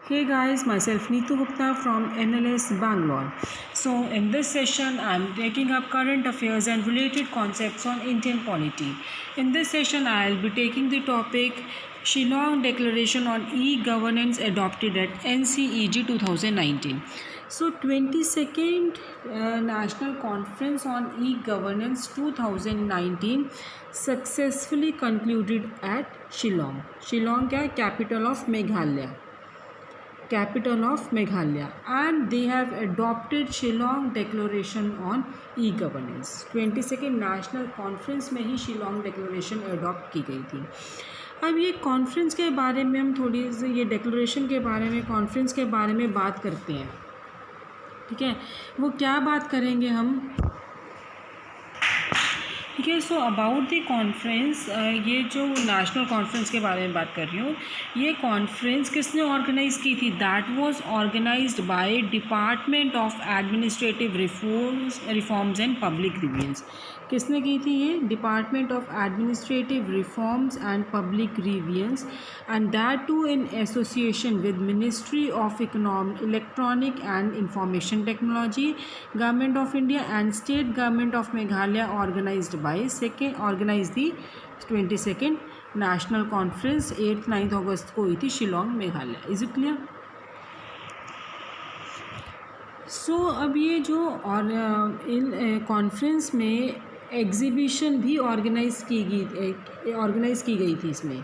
Hey guys, myself Neetu Gupta from NLS Bangalore. So in this session, I'm taking up current affairs and related concepts on Indian polity. In this session, I'll be taking the topic Shillong Declaration on E-Governance adopted at NCEG 2019. So 22nd National Conference on E-Governance 2019 successfully concluded at Shillong. Shillong क्या capital of Meghalaya. And they have adopted Shillong Declaration on E-Governance. 22nd national conference में ही Shillong declaration adopt की गई थी. अब ये conference के बारे में हम थोड़ी सी ये डिक्लेरेशन के बारे में कॉन्फ्रेंस के बारे में बात करते हैं. ठीक है, वो क्या बात करेंगे हम. ठीक है, सो अबाउट द कॉन्फ्रेंस, ये जो नेशनल कॉन्फ्रेंस के बारे में बात कर रही हूँ, ये कॉन्फ्रेंस किसने ऑर्गेनाइज़ की थी. That was organised by department of administrative reforms and public grievances. किसने की थी ये. Department of administrative reforms and public grievances, and that too in association with ministry of electronic and information technology, government of India and state government of Meghalaya organised organise the 22nd national conference 8-9 अगस्त को हुई थी Shillong Meghalaya. Is it clear. So अब ये जो और इन conference में एग्जीबिशन भी ऑर्गेनाइज की गई थी इसमें,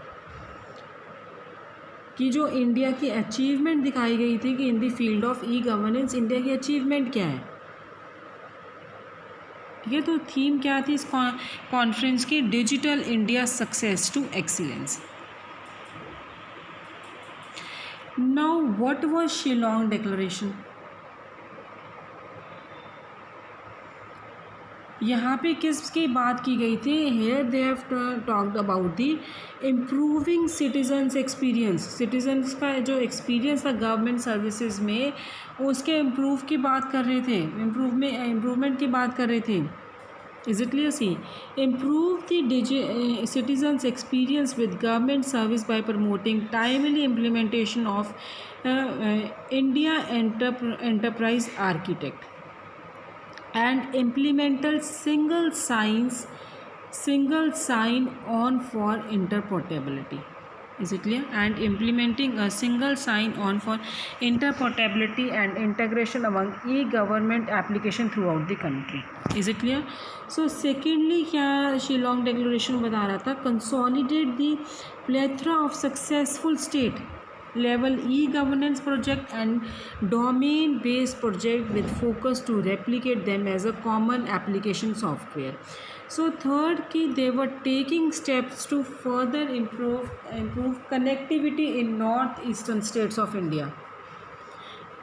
कि जो इंडिया की अचीवमेंट दिखाई गई थी कि in the field of e governance India की अचीवमेंट क्या है. ठीक है, तो थीम क्या थी इस कॉन्फ्रेंस की. Digital India success to excellence. Now what was Shillong declaration. यहाँ पे किसकी बात की गई थी. Here they have talked about the improving citizens experience. Citizens का जो एक्सपीरियंस था गवर्नमेंट सर्विसेज में, उसके इम्प्रूव की बात कर रहे थे. इम्प्रूवमेंट की बात कर रहे थे. Is it clear. See improve the citizens experience with government service by promoting timely implementation of India enterprise architect and implemental single sign-on for interoperability. Is it clear. And implementing a single sign-on for interoperability and integration among e-government application throughout the country. Is it clear. So secondly क्या Shillong declaration बता रहा था. consolidate the plethora of successful state level e-governance project and domain based project with focus to replicate them as a common application software. So third कि they were taking steps to further improve connectivity in north eastern states of India.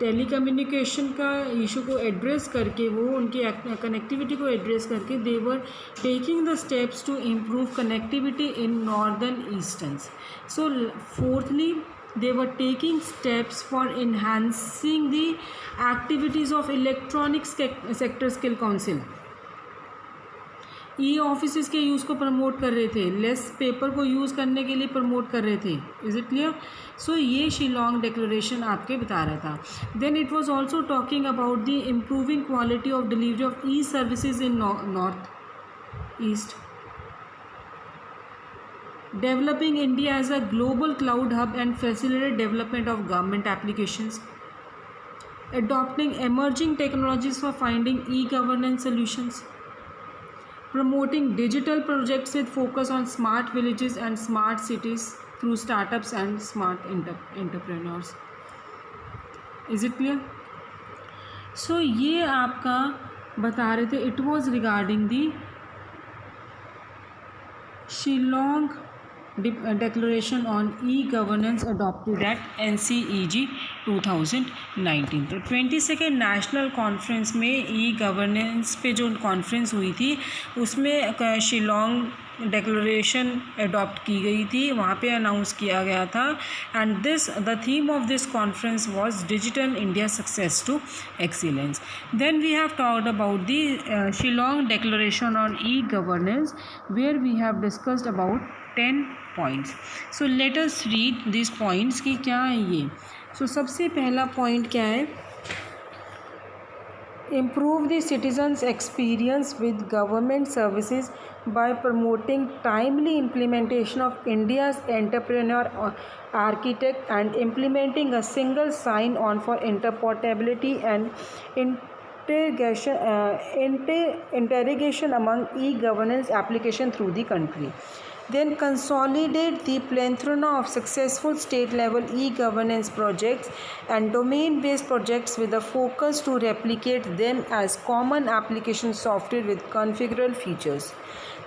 Telecommunication का issue को address करके, वो उनकी connectivity को address करके they were taking the steps to improve connectivity in northern easterns. So fourthly they were taking steps for enhancing the activities of electronic sector skill council. E office के use को promote कर रहे थे, less paper को use करने के लिए promote कर रहे थे. Is it clear. सो ये शिलोंग डिक्लेरेशन आपके बता रहा था. Then it was also talking about the improving quality of delivery of e services in north east. Developing India as a global cloud hub and facilitate development of government applications. Adopting emerging technologies for finding e-governance solutions. Promoting digital projects with focus on smart villages and smart cities through startups and smart entrepreneurs. Is it clear? So ये आपका बता रहे थे. It was regarding the Shillong Declaration on E-Governance adopted at NCEG 2019. तो 22nd national conference में e governance पे जो conference हुई थी उसमें शिलोंग डिक्लेरेशन अडॉप्ट की गई थी. वहाँ पे अनाउंस किया गया था. And the theme of this conference was digital India success to excellence. Then we have talked about the Shillong declaration on e governance where we have discussed about 10 points. So let us read these points कि क्या है ये. सो सबसे पहला point क्या है, improve the citizens experience with government services by promoting timely implementation of India's entrepreneur architect and implementing a single sign on for interoperability and interrogation among e-governance application through the country. Then consolidate the plethora of successful state-level e-governance projects and domain-based projects with a focus to replicate them as common application software with configurable features.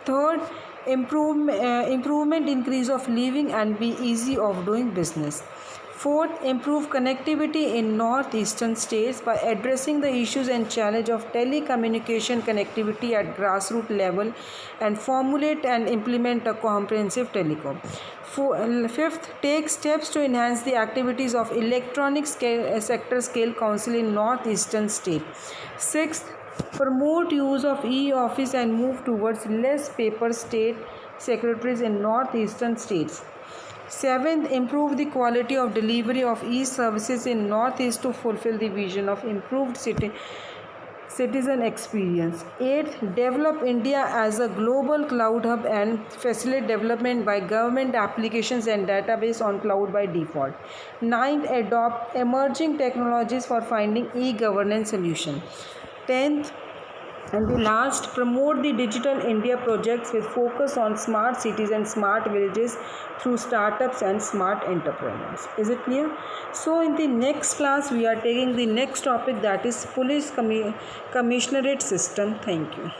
Third, improvement increase of living and be easy of doing business. Fourth, improve connectivity in northeastern states by addressing the issues and challenge of telecommunication connectivity at grassroots level and formulate and implement a comprehensive telecom. Fifth, take steps to enhance the activities of electronic sector scale council in northeastern state. Sixth, promote use of e-office and move towards less paper state secretaries in northeastern states. Seventh, improve the quality of delivery of e-services in Northeast to fulfill the vision of improved citizen experience. Eighth, develop India as a global cloud hub and facilitate development by government applications and database on cloud by default. Ninth, adopt emerging technologies for finding e-governance solution. 10th, and the last, promote the Digital India projects with focus on smart cities and smart villages through startups and smart entrepreneurs. Is it clear? So in the next class we are taking the next topic, that is police commissionerate system. Thank you.